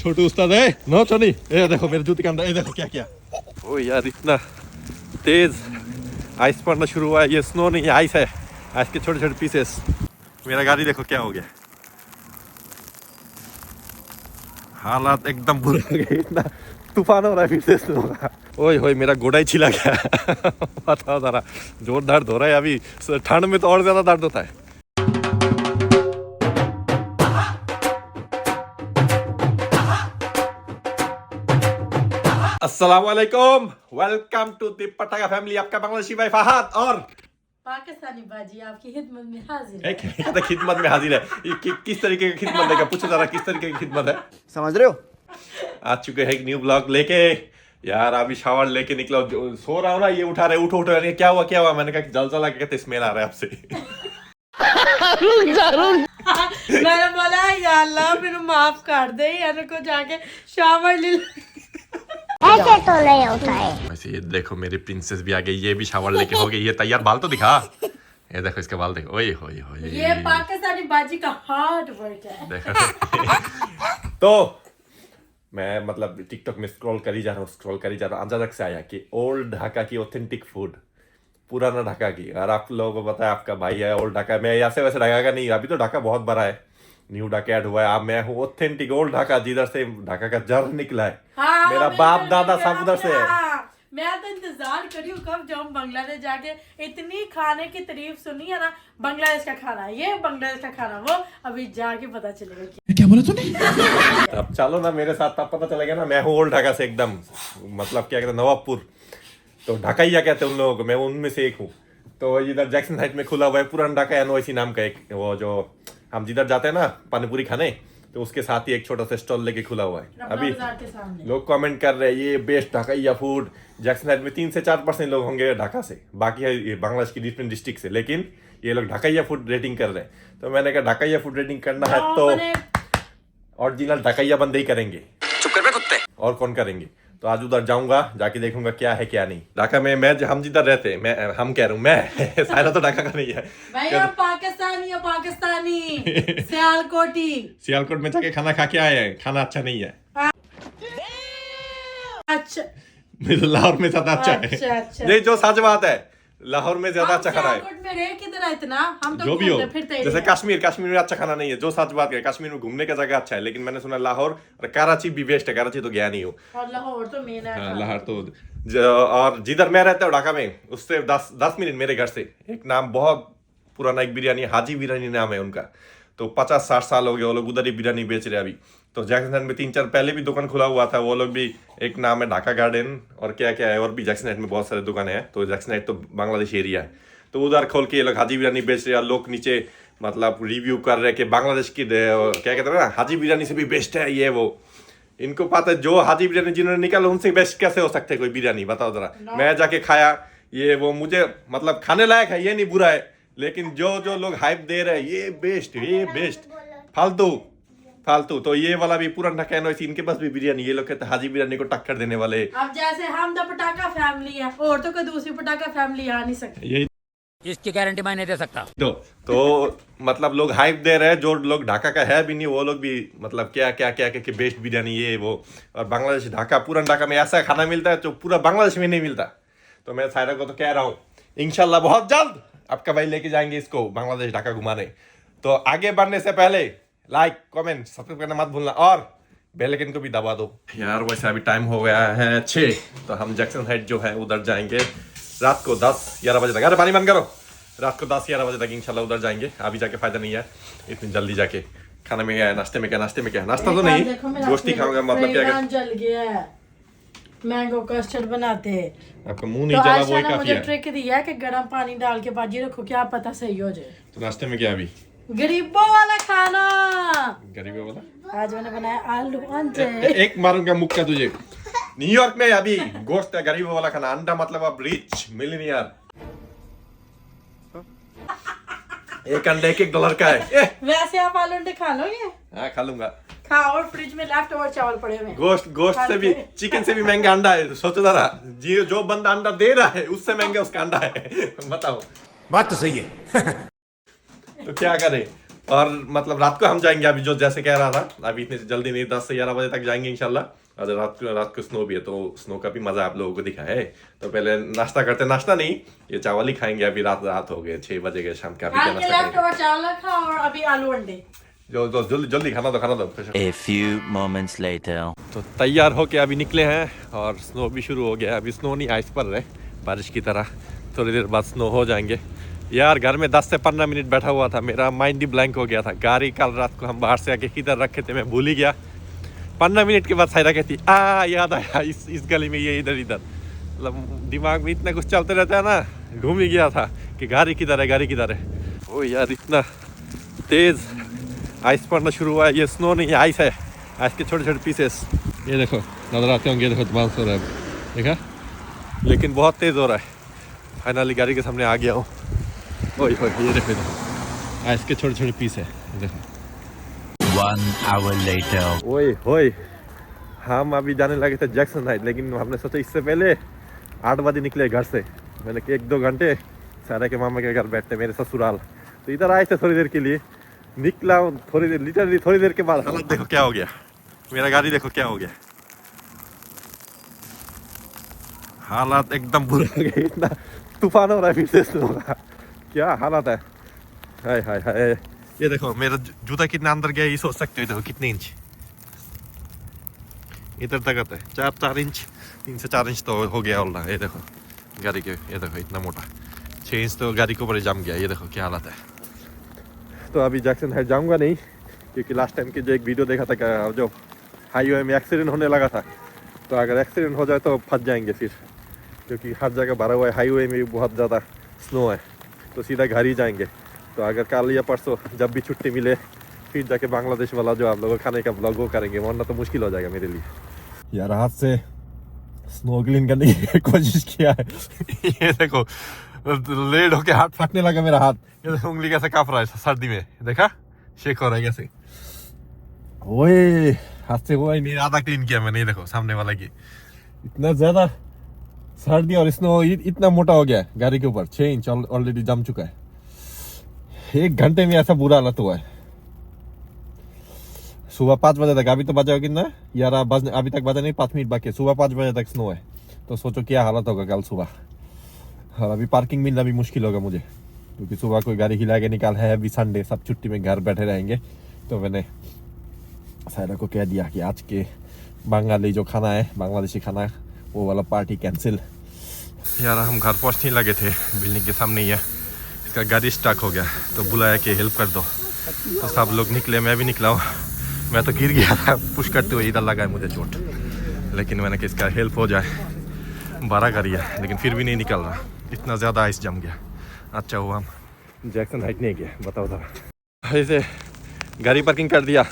छोटू उस्ताद है नो छोनी, ये देखो मेरे जूते के अंदर, ये देखो क्या क्या। ओ यार इतना तेज आइस पड़ना शुरू हुआ है। ये स्नो नहीं है, आइस है, आइस के छोटे छोटे पीसेस। मेरा गाड़ी देखो क्या हो गया, हालात एकदम बुरा हो गए। इतना तूफान हो रहा है फिर से स्नो का। ओए होए मेरा गोड़ा ही छिला गया। बताओ जरा, जोर दर्द हो रहा है अभी, ठंड में तो और ज्यादा दर्द होता है। अस्सलाम वालेकुम, वेलकम टू द पटाखा फैमिली। आपका बांग्लादेशी भाई फहद और पाकिस्तानी बाजी आपकी खिदमत में हाजिर है। एक खिदमत में हाजिर है। ये किस तरीके की खिदमत है, पूछो जरा किस तरीके की खिदमत है, समझ रहे हो? आ चुके हैं एक न्यू ब्लॉग लेके। यार अभी शावर लेके निकला, सो रहा हूँ ना, ये उठा रहे उठो उठो, क्या हुआ क्या हुआ, मैंने कहा जल जला के कहते स्मेल आ रहा है आपसे। मैंने बोला या अल्लाह मेरे माफ कर दे, यार को जाके शावर ले। ऐसे तो नहीं होता है। वैसे ये देखो मेरी प्रिंसेस भी आ गई, ये भी शावर लेके हो गई, ये तैयार। बाल तो दिखा, ये देखो इसके बाल देखो, ओए होए होए, ये पाकिस्तानी बाजी का हार्ड वर्क है। देखो। तो मैं मतलब टिकटॉक में स्क्रॉल कर ही जा रहा हूँ, अचानक से आया कि ओल्ड ढाका की ऑथेंटिक फूड, पुराना ढाका की। और आप लोगों को पता है आपका भाई है ओल्ड ढाका, मैं ऐसे वैसे ढाका का नहीं, अभी तो ढाका बहुत बड़ा है, न्यू ढाका ऐड हुआ है। अब मैं हूँ ऑथेंटिक ओल्ड ढाका, जिधर से ढाका का जड़ निकला है। हाँ, मेरा बाप दादा सब उधर से है। मैं तो इंतजार करी हूँ कब जाऊँ बांग्लादेश जाके। इतनी खाने की तारीफ सुनी है ना, बांग्लादेश का खाना ये, बांग्लादेश का खाना वो, अभी जाके पता चलेगा। क्या बोला तूने? अब चलो ना मेरे साथ, तब पता चलेगा ना। मैं हूँ ओल्ड ढाका से एकदम, मतलब क्या कहते हैं नवाबपुर, तो ढाकाइया कहते हैं उन लोगों को, मैं उनमें से एक हूँ। तो इधर जैक्सन हाइट में खुला हुआ है पुराना ढाका एनओआईसी नाम का एक, वो जो हम जिधर जाते हैं ना पानीपुरी खाने, तो उसके साथ ही एक छोटा सा स्टॉल लेके खुला हुआ है। अभी लोग कमेंट कर रहे हैं ये बेस्ट ढाकाइया फूड। जैक्सन हाइट में 3 से 4% लोग होंगे ढाका से, बाकी है ये बांग्लादेश की डिफरेंट डिस्ट्रिक्ट से, लेकिन ये लोग ढाकाइया फूड रेटिंग कर रहे हैं। तो मैंने कहा ढाकाइया फूड रेटिंग करना है तो ओरिजिनल ढाकाइया बंदे ही करेंगे। चुप कर बे कुत्ते, और कौन करेंगे। तो आज उधर जाऊंगा, जाके देखूंगा क्या है क्या नहीं। ढाका में मैं हम जिधर रहते हैं, मैं हम कह रहा हूँ मैं सारा तो ढाका का नहीं है भाई, पाकिस्तानी सियालकोट में जाके खाना खा के आए हैं, खाना अच्छा नहीं है। अच्छा, लाहौर में ज्यादा अच्छा है। अच्छा। नहीं जो सच बात है, लाहौर में ज्यादा अच्छा खाना है। में रहे किधर है इतना, हम तो जो भी हो, फिरते जैसे कश्मीर में अच्छा खाना नहीं है, जो सच बात है। कश्मीर में घूमने का जगह अच्छा है, लेकिन मैंने सुना लाहौर और कराची भी बेस्ट है। कराची तो गया नहीं हूँ, और लाहौर तो मेन है। हाँ, लाहौर तो और जिधर मैं रहता हूँ ढाका में, उससे 10 मिनट मेरे घर से एक नाम बहुत पुराना एक बिरयानी, हाजी बिरयानी नाम है उनका। तो 50-60 साल हो गए वो लोग उधर ही बिरयानी बेच रहे अभी। तो जैक्सन में 3-4 पहले भी दुकान खुला हुआ था, वो लोग भी, एक नाम है ढाका गार्डन और क्या क्या है, और भी जैक्सन में बहुत सारे दुकान है। तो जैक्सन तो बांग्लादेश एरिया है, तो उधर खोल के ये लोग हाजी बिरयानी बेच रहे हैं। लोग नीचे मतलब रिव्यू कर रहे हैं कि बांग्लादेश की क्या कहते हैं ना, हाजी बिरयानी से भी बेस्ट है ये वो। इनको पता है जो हाजी बिरयानी जिन्होंने निकाला उनसे बेस्ट कैसे हो सकते है कोई बिरयानी, बताओ जरा। मैं जाके खाया ये वो, मुझे मतलब खाने लायक है, ये नहीं बुरा है, लेकिन जो लोग हाइप दे रहे हैं ये बेस्ट, फालतू। तो ये वाला भी पूरा ढाका एनओआईसी, इनके पास भी बिरयानी, ये लोग कहते हैं हाजी बिरयानी को टक्कर देने वाले। अब जैसे हम तो पटाखा फैमिली है, और तो कोई दूसरी पटाखा फैमिली आ नहीं सकती, यही इसकी गारंटी मैं नहीं दे सकता। तो मतलब लोग हाइप दे रहे हैं, जो लोग ढाका का है भी नहीं वो लोग भी मतलब क्या कि बेस्ट बिरयानी ये वो। और बांग्लादेश ढाका, पूरा ढाका में ऐसा खाना मिलता है जो पूरा बांग्लादेश में नहीं मिलता। तो मैं सायरा को तो कह रहा हूँ इंशाल्लाह बहुत जल्द आपका भाई लेके जाएंगे इसको बांग्लादेश ढाका घुमाने। तो आगे बढ़ने से पहले लाइक कमेंट सब्सक्राइब करना मत भूलना, और बेल आइकन को भी दबा दो यार। वैसे अभी टाइम हो गया है 6, तो हम जैक्सन हाइट जो है उधर जाएंगे रात को 10-11 बजे तक। अरे पानी बंद करो, रात को 10-11 बजे तक इंशाल्लाह उधर जाएंगे। अभी जाके फायदा नहीं है इतनी जल्दी जाके। खाने में क्या है, नाश्ते में क्या, नाश्ता तो नहीं, गोश्ती खाऊंगा, मतलब क्या जल गया है। मैंगो कस्टर्ड बनाते हैं, आपका मुंह नहीं जला वो ही काफी मुझे है। ट्रिक दिया है कि गर्म पानी डाल के बाजी रखो, क्या पता सही हो जाए। तो नाश्ते में क्या अभी, गरीबों वाला खाना गरीबों वाला। आज मैंने बनाया आलू अंडे। एक मारूंगा मुक्का तुझे। न्यूयॉर्क में अभी गोश्त है, गरीबों वाला खाना। अंडा मतलब अब रिच मिलियनियर, एक अंडा $1 का है। वैसे आप आलू अंडे खा लोगे? हाँ खा लूंगा। खाओ, और फ्रिज में लेफ्ट ओवर चावल पड़े हुए। गोश्त से भी, चिकन से भी महंगा अंडा है। सोचो जरा, जो बंदा अंडा दे रहा है उससे महंगा उसका अंडा है। बताओ, बात तो सही है। तो क्या करें। और मतलब रात को हम जाएंगे अभी, जो जैसे कह रहा था, अभी इतनी जल्दी नहीं, 10 से 11 बजे तक जाएंगे इंशाल्लाह। अगर रात को स्नो भी है तो स्नो का भी मजा आप लोगों को दिखाए। तो पहले नाश्ता करते, नाश्ता नहीं, ये चावल ही खाएंगे। अभी रात हो गए, 6 बजे गए शाम का, अभी क्या नाश्ता करेंगे? चावल रखा और अभी आलू अंडे। जो जल्दी खाना दो। A few moments later. तो तैयार होके अभी निकले हैं और स्नो भी शुरू हो गया। अभी स्नो नहीं, आइस पर रहे बारिश की तरह, थोड़ी देर बाद स्नो हो जाएंगे। यार घर में 10 से 15 मिनट बैठा हुआ था, मेरा माइंड ही ब्लैंक हो गया था। गाड़ी कल रात को हम बाहर से आके किधर रखे थे मैं भूल ही गया। 15 मिनट के बाद सायरा कहती याद आया, इस गली में ये इधर मतलब दिमाग में इतना कुछ चलते रहता है ना, घूम ही गया था कि गाड़ी किधर है। ओ यार इतना तेज आइस पड़ना शुरू हुआ है। ये स्नो नहीं है, आइस है, आइस के छोटे छोटे पीसेस। ये देखो नजर आते होंगे, देखो बाउंस हो रहा है, देखा, लेकिन बहुत तेज हो रहा है। फाइनली गाड़ी के सामने आ गया हूँ। ओए ये देखो आइस के छोटे छोटे पीस है, देखो। 1 hour later. ओए हम अभी जाने लगे थे जैक्सन हाइट, लेकिन हमने सोचा इससे पहले 8 बजे निकले घर से। मैंने 1-2 घंटे सारा के मामा के घर बैठते, मेरे ससुराल, तो इधर आए थे थोड़ी देर के लिए। निकला थोड़ी देर, लिटरली थोड़ी देर के बाद हालत देखो क्या हो गया, मेरा गाड़ी देखो क्या हो गया, हालात एकदम बुरा हो गया। इतना तूफान हो रहा है फिर से स्नो का, क्या हालत है। हाय ये देखो मेरा जूता कितना अंदर गया, ये सोच सकते हो। देखो कितने इंच इधर तक आता है, 4 इंच, 3 से 4 इंच तो हो गया होगा। ये देखो गाड़ी के, ये देखो इतना मोटा, 6 इंच तो गाड़ी के ऊपर जम गया। ये देखो क्या हालत है। तो अभी जैक्सन हाइट जाऊंगा नहीं, क्योंकि लास्ट टाइम की जो एक वीडियो देखा था, जो हाईवे में एक्सीडेंट होने लगा था, तो अगर एक्सीडेंट हो जाए तो फंस जाएंगे फिर, क्योंकि हर जगह भरा हुआ है। हाईवे में भी बहुत ज़्यादा स्नो है, तो सीधा घर ही जाएंगे। तो अगर कल या परसों जब भी छुट्टी मिले, फिर जाके बांग्लादेश वाला जो आप लोगों खाने का ब्लॉग वो करेंगे, वरना तो मुश्किल हो जाएगा मेरे लिए। यार हाथ से स्नोगलिंग करने की कोशिश किया है। ये देखो लेड होके हाथ फटने लगा मेरा हाथ। ये देखो उंगली कैसे कांप रहा है सर्दी में, देखा शेक हो रहा है कैसे। ओए हाथ से हुआ ही नहीं, आधा क्लीन किया मैंने। ये देखो सामने वाला की इतना ज्यादा सर्दी और स्नो इतना मोटा हो गया है गाड़ी के ऊपर, 6 इंच ऑलरेडी जम चुका है। 1 घंटे में ऐसा बुरा हालत हुआ है। सुबह 5 बजे तक, अभी तो बजा कितना यार, अभी तक बजा नहीं, 5 मिनट बाकी है, सुबह 5 बजे तक स्नो है। तो सोचो क्या हालत होगा कल सुबह। और अभी पार्किंग मिलना भी मुश्किल होगा मुझे, क्योंकि सुबह कोई गाड़ी खिला के निकाल है। अभी संडे, सब छुट्टी में घर बैठे रहेंगे। तो मैंने सायरा को कह दिया कि आज के बंगाली जो खाना है, बांग्लादेशी खाना, वो वाला पार्टी कैंसिल। यार हम घर पहुँचने लगे थे, बिल्डिंग के सामने ही है, इसका गाड़ी स्टक हो गया, तो बुलाया कि हेल्प कर दो। तो सब लोग निकले, मैं भी निकला हूँ। मैं तो गिर गया था पुश करते हुए, इधर लगा है मुझे चोट, लेकिन मैंने कि इसका हेल्प हो जाए। 12 गाड़ी है, लेकिन फिर भी नहीं निकल रहा, इतना ज़्यादा आइस जम गया। अच्छा हुआ हम जैक्सन हाइट नहीं गया। बताओ जरा, ऐसे गाड़ी पार्किंग कर दिया,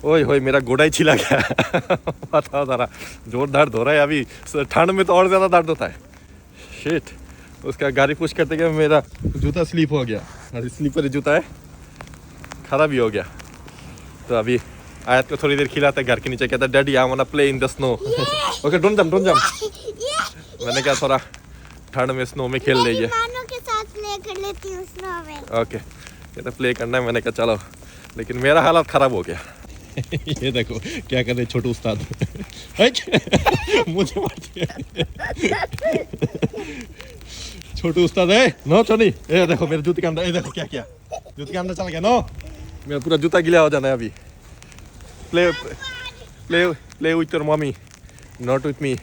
ओए मेरा गोड़ा ही छिला गया। बताओ जरा, जोर दर्द हो रहा है अभी। ठंड में तो और ज़्यादा दर्द होता है। शिट, उसका गाड़ी पुश करते गए मेरा जूता स्लिप हो गया, और स्लीपर जूता है, खराब भी हो गया। तो अभी आयत को थोड़ी देर खिलाते घर के नीचे, कहता है daddy I want to play in the snow. Okay don't jump. मैंने कहा थोड़ा ठंड में स्नो में खेल लीजिए। नानों के साथ प्ले कर लेती हूँ स्नो में। ओके कहता प्ले करना है, मैंने कहा चलो, लेकिन मेरा हालत खराब हो गया। ये देखो क्या कर रहे छोटू उस्ताद। मुझे मार दिया। छोटू उस्ताद है नो छोनी। ये देखो मेरे जूते के अंदर, ये देखो क्या किया, जूते के अंदर चला गया। नो, मेरा पूरा जूता गीला हो जाना है अभी। Play with your mummy, not with me.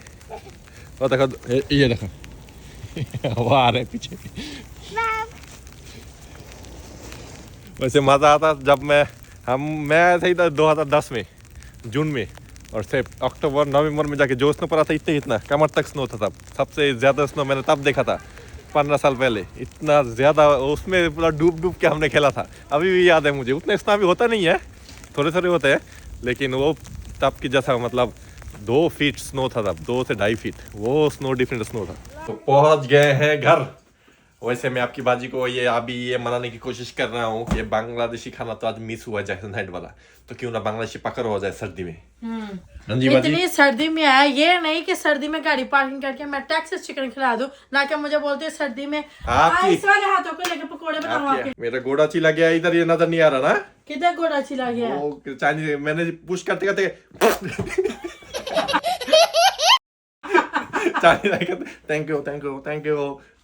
और देखो ये देखो हवा आ रहा है पीछे। वैसे मज़ा आता जब मैं ऐसे ही था 2010 में जून में, और से अक्टूबर नवंबर में जाके जो स्नो पड़ा था इतना कमर तक स्नो था तब। सबसे ज़्यादा स्नो मैंने तब देखा था 15 साल पहले, इतना ज़्यादा। उसमें पूरा डूब के हमने खेला था। अभी भी याद है मुझे। उतना स्नो अभी होता नहीं है, थोड़े थोड़े होते हैं, लेकिन वो तब की जैसा मतलब 2 फीट स्नो था तब, 2 से 2.5 फीट, वो स्नो डिफरेंट स्नो था। तो पहुंच गए हैं घर। वैसे मैं आपकी बाजी को ये अभी ये मनाने की कोशिश कर रहा हूँ कि बांग्लादेशी खाना तो आज मिस हुआ जैक्सन हाइट वाला, तो क्यों ना बांग्लादेशी पकड़ हो जाए सर्दी में। हाँ जी बाजी। इतनी सर्दी में आया, ये नहीं कि सर्दी में गाड़ी पार्किंग करके मैं टेक्सास चिकन खिला दूं, ना कि मुझे बोलते हैं सर्दी में इस वाले हाथों को लेकर पकोड़े बनाओ आपके। मेरा घोड़ा चिल्ला गया इधर, ये नजर नहीं आ रहा ना। किधर घोड़ा चिल्ला गया? वो चाइनीज मैंने पुश करते करते थैंक यू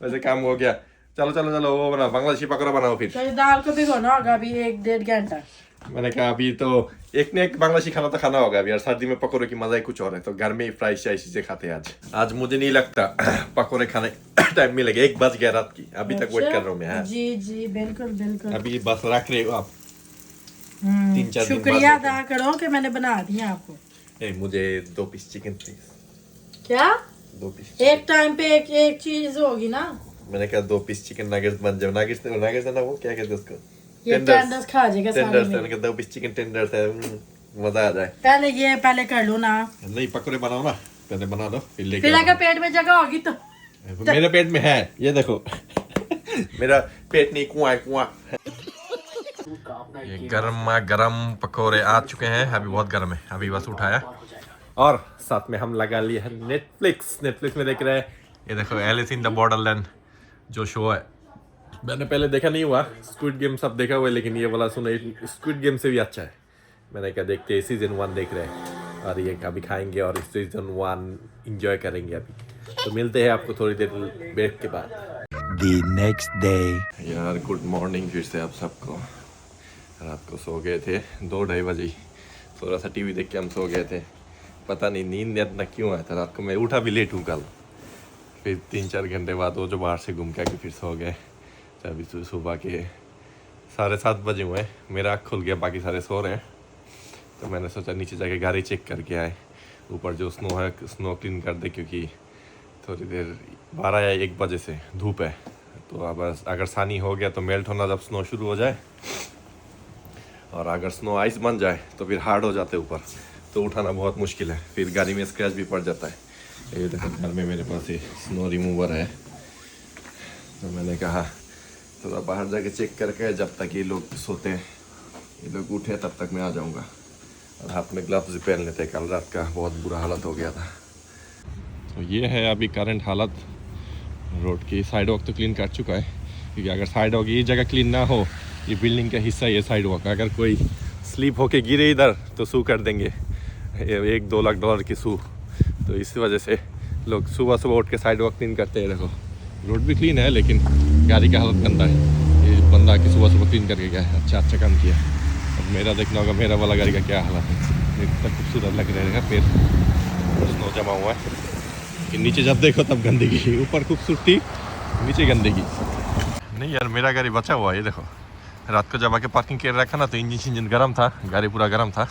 वैसे काम हो गया। चलो चलो चलो वो बना बांग्लादेशी पकौड़ा बनाओ फिर। तो दाल को भिगोना होगा अभी 1-1.5 घंटा। मैंने कहा अभी तो एक ने एक बांग्लादेशी खाना तो खाना होगा अभी, और सर्दी में पकौड़े की मजा ही कुछ और है, तो घर में ही फ्राई शाई चीजें खाते हैं आज मुझे नहीं लगता पकौड़े खाने टाइम मिलेगा। 1 बज गया रात की, अभी तक वेट कर रहा हूँ मैं। जी जी बिल्कुल बिल्कुल। अभी बस रख रहे हो आप 3-4 दिन बाद। शुक्रिया अदा करो कि मैंने बना दिया आपको। मुझे 2 पीस चिकन प्लीज। क्या 2 पीस एक टाइम पे एक चीज होगी ना। मैंने कहा 2 पीस चिकन नगेट्स बन जाओ। नगेट्स ना वो क्या कहते हैं उसको, ये टेंडर्स खा जाएगा सारे टेंडर्स। में। मैंने कहा 2 पीस चिकन टेंडर्स है, मजा आ जाए। पहले कर लो ना। नहीं पकौड़े बनाओ ना, पहले बना दो फिर लेके फिर अगर पेट में जगह होगी तो मेरे पेट में है, ये देखो मेरा पेट नहीं कुआं है, कुआं। ये गर्मा गर्म पकोड़े आ चुके हैं, अभी बहुत गर्म है, अभी बस उठाया और साथ में हम लगा लिए है नेटफ्लिक्स में देख रहे हैं। ये देखो एलिस इन द बॉर्डरलैंड जो शो है, मैंने पहले देखा नहीं हुआ, स्क्विड गेम सब देखा हुआ है, लेकिन ये वाला सुना स्क्विड गेम से भी अच्छा है। मैंने क्या देखते हैं, सीजन 1 देख रहे हैं और ये कभी खाएंगे और सीजन 1 एंजॉय करेंगे अभी। तो मिलते हैं आपको थोड़ी देर ब्रेक के बाद। The next day. यार गुड मॉर्निंग फिर से आप सबको। रात को सो गए थे 2-2:30 बजे, थोड़ा सा टीवी देख के हम सो गए थे, पता नहीं नींद इतना क्यों आया था रात को। मैं उठा भी लेट हूँ कल, फिर 3-4 घंटे बाद वो जो बाहर से घूम के आके फिर सो गए। तो अभी सुबह के 7:30 बजे हुए, मेरा आँख खुल गया, बाकी सारे सो रहे हैं। तो मैंने सोचा नीचे जाके गाड़ी चेक करके आए, ऊपर जो स्नो है स्नो क्लीन कर दे, क्योंकि थोड़ी देर 12 या 1 बजे से धूप है। तो अब अगर सानी हो गया तो मेल्ट होना जब स्नो शुरू हो जाए, और अगर स्नो आइस बन जाए तो फिर हार्ड हो जाते ऊपर, तो उठाना बहुत मुश्किल है, फिर गाड़ी में स्क्रैच भी पड़ जाता है। ये देखो घर में मेरे पास ये स्नो रिमूवर है, तो मैंने कहा थोड़ा बाहर जाके चेक करके, जब तक ये लोग सोते हैं, ये लोग उठे तब तक मैं आ जाऊँगा। और हाथ में ग्लव्स भी पहन लेते, कल रात का बहुत बुरा हालत हो गया था। तो ये है अभी करंट हालत रोड की। साइड वॉक तो क्लीन कर चुका है, क्योंकि अगर साइड वॉक ये जगह क्लीन ना हो, ये बिल्डिंग का हिस्सा ये साइड वॉक, अगर कोई स्लीप होके गिरे इधर तो सू कर देंगे, 1-2 लाख डॉलर की सू। तो इसी वजह से लोग सुबह सुबह उठ के साइड वॉक क्लीन करते हैं। देखो रोड भी क्लीन है, लेकिन गाड़ी का हालत गंदा है। ये बंदा कि सुबह सुबह क्लीन करके गया है, अच्छा काम किया। अब मेरा देखना होगा मेरा वाला गाड़ी का क्या हालत है। इतना खूबसूरत लग रहेगा, फिर स्नो जमा हुआ है कि नीचे जब देखो तब गंदगी, ऊपर खूबसूरती नीचे गंदगी। नहीं यार मेरा गाड़ी बचा हुआ है, ये देखो रात को जब आके पार्किंग कर रखा ना, तो इंजन गर्म था, गाड़ी पूरा गर्म था,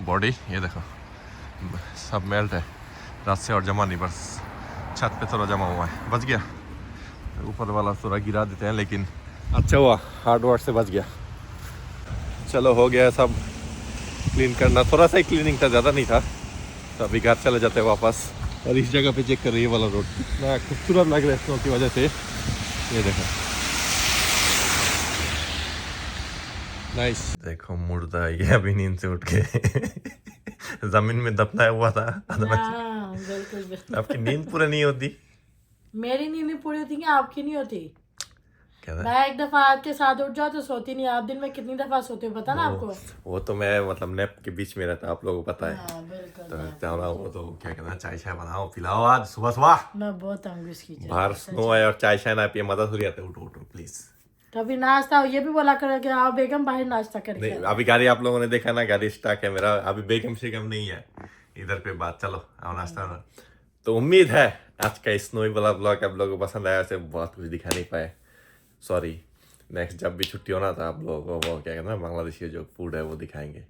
बॉडी ये देखो सब मेल्ट है रात से, और जमा नहीं, बस छत पे थोड़ा जमा हुआ है, बच गया। ऊपर वाला थोड़ा गिरा देते हैं, लेकिन अच्छा हुआ हार्ड वर्क से बच गया। चलो हो गया सब क्लीन करना, थोड़ा सा ही क्लीनिंग था, ज़्यादा नहीं था। तो अभी घर चले जाते हैं वापस। और इस जगह पे चेक कर ये वाला रोड कितना खूबसूरत लग रहा है स्नो की वजह से, ये देखो नाइस। देखो मुर्दा ये अभी नींद से उठ के जमीन में दफनाया हुआ था। हाँ, बिल्कुल। आपकी नींद पूरी नहीं होती? मेरी नींद नहीं पूरी होती, आपकी नहीं होती। क्या था? मैं एक दफा आपके साथ उठ जाओ तो सोती नहीं। आप दिन में कितनी दफा सोते हो पता ना आपको? वो तो मैं मतलब नैप के बीच में रहता, आप लोगों को पता है। हाँ, बिल्कुल। तो जाना वो तो क्या कहना, चाय शाय बनाओ पिलाओ आज सुबह सुबह। मैं बहुत तंग इसकी चीज़। बाहर स्नो है और चाय शाय ना पिए, मजा थोड़ी आता है। उठो उठो प्लीज। कभी नाश्ता ये भी बोला करो कि आओ बेगम बाहर नाश्ता करके। नहीं अभी गाड़ी आप लोगों ने देखा ना, गाड़ी स्टाक है मेरा, अभी बेगम शेगम नहीं है इधर पे बात। चलो आओ नाश्ता ना। तो उम्मीद है आज का स्नोई वाला ब्लॉग आप लोगों को पसंद आया। से बहुत कुछ दिखा नहीं पाए, सॉरी। नेक्स्ट जब भी छुट्टी होना था आप लोगों को वो क्या कहना है, बांग्लादेशी जो फूड है वो दिखाएंगे।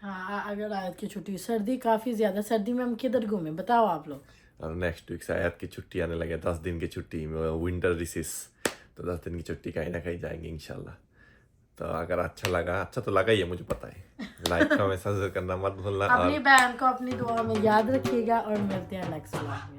हाँ, अगर आयत की छुट्टी, सर्दी काफी ज्यादा, सर्दी में हम किधर घूमे बताओ आप लोग? और नेक्स्ट वीक से आयत की छुट्टी आने लगे, 10 दिन की छुट्टी, विंटर रिसेस। तो 10 दिन की छुट्टी कहीं ना कहीं जाएंगे इंशाल्लाह। तो अगर अच्छा लगा, अच्छा तो लगा ही है मुझे पता है, लाइक का मैसेज करना मत भूलना। अपनी बहन को अपनी दुआ में याद रखिएगा और मिलते हैं नेक्स्ट व्लॉग में।